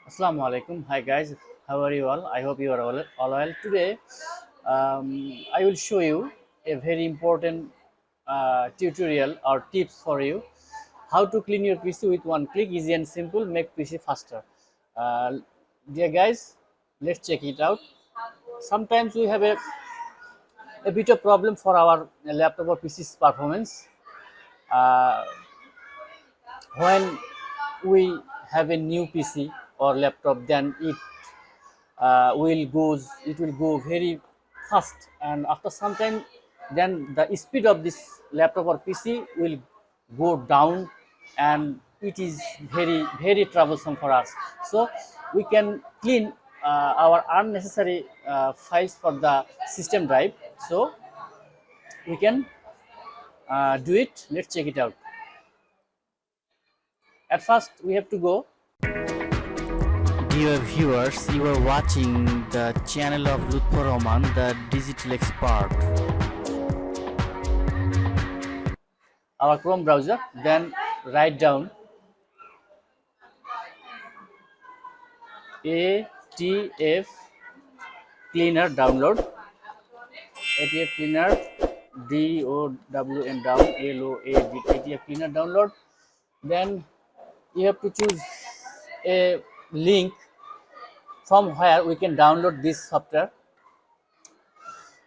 Assalamu alaikum. Hi guys, how are you all? I hope you are all well. Today, I will show you a very important tutorial or tips for you how to clean your PC with one click, easy and simple, make PC faster. Uh, Dear guys, let's check it out. Sometimes we have a bit of problem for our laptop or PC's performance. Uh, when we have a new PC or laptop, then it will go very fast, and after some time then the speed of this laptop or PC will go down, and it is very troublesome for us. So we can clean our unnecessary files for the system drive, so we can do it. Let's check it out. At first we have to go. Dear viewers, you are watching the channel of Lutfor Rahman, the digital expert. Our Chrome browser, then write down ATF cleaner download. ATF cleaner DOWN down LOAD ATF cleaner download. Then you have to choose a link from where we can download this software.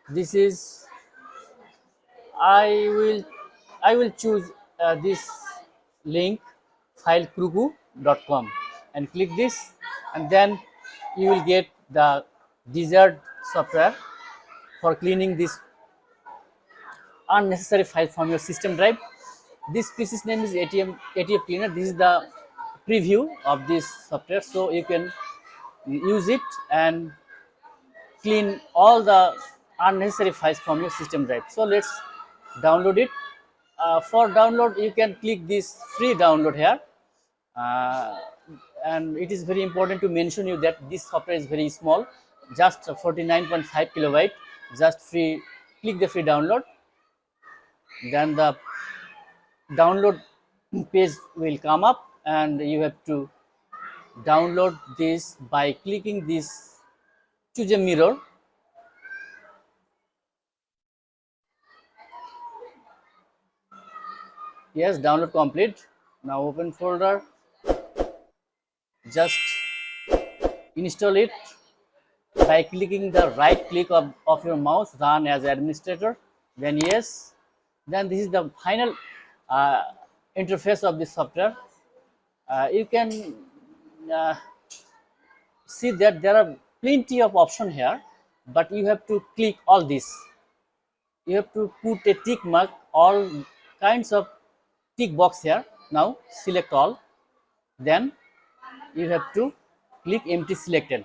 This is I will choose this link, filekruku.com, and click this, and then you will get the desired software for cleaning this unnecessary file from your system drive. This PC's name is ATF cleaner. This is the preview of this software, so you can use it and clean all the unnecessary files from your system drive. So let's download it. For download, you can click this free download here, and it is very important to mention you that this software is very small, just 49.5 kilobyte, just free. Click the free download, then the download page will come up, and you have to download this by clicking this choose a mirror. Yes, download complete. Now open folder, just install it by clicking the right click of your mouse, run as administrator, then yes. Then this is the final interface of this software. You can see that there are plenty of options here, but you have to click all this. You have to put a tick mark, all kinds of tick box here. Now select all, then you have to click empty selected.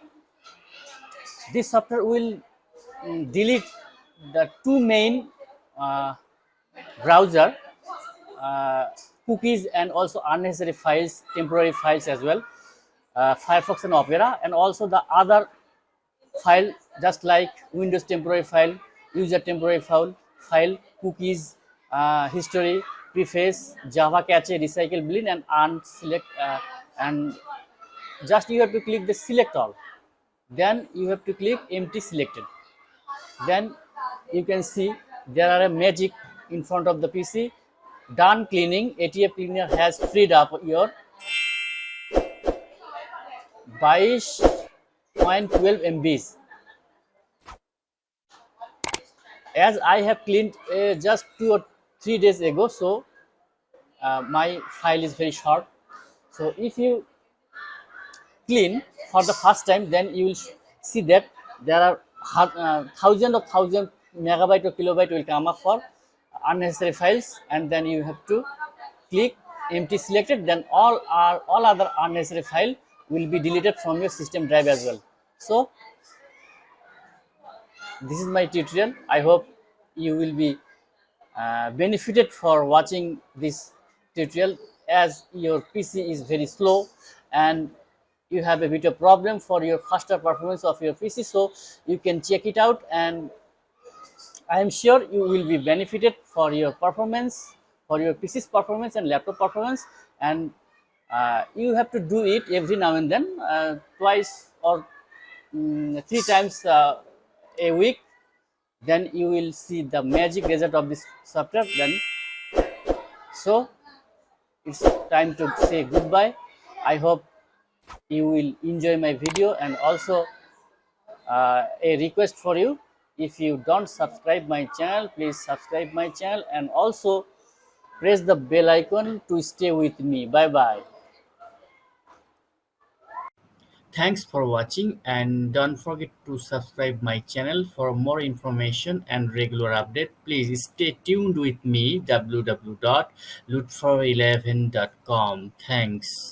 This software will delete the two main browser cookies and also unnecessary files, temporary files as well, Firefox and Opera, and also the other file just like Windows temporary file, user temporary file, cookies, history, preface, Java cache, recycle, bleed, and unselect, and just you have to click the select all, then you have to click empty selected. Then you can see there are a magic in front of the PC. Done cleaning. ATF cleaner has freed up your 22.12 MBs. As I have cleaned just 2 or 3 days ago, so my file is very short. So if you clean for the first time, then you will see that there are thousands megabyte or kilobyte will come up for unnecessary files, and then you have to click empty selected, then all other unnecessary file will be deleted from your system drive as well. So this is my tutorial. I hope you will be benefited for watching this tutorial, as your PC is very slow and you have a bit of problem for your faster performance of your PC. So you can check it out, and I am sure you will be benefited for your performance, for your PC's performance and laptop performance. And You have to do it every now and then, twice or three times a week. Then you will see the magic result of this software. Then, so it's time to say goodbye. I hope you will enjoy my video, and also a request for you, if you don't subscribe my channel, please subscribe my channel, and also press the bell icon to stay with me. Bye bye. Thanks for watching, and don't forget to subscribe my channel for more information and regular update. Please stay tuned with me, www.lutfor11.com. Thanks.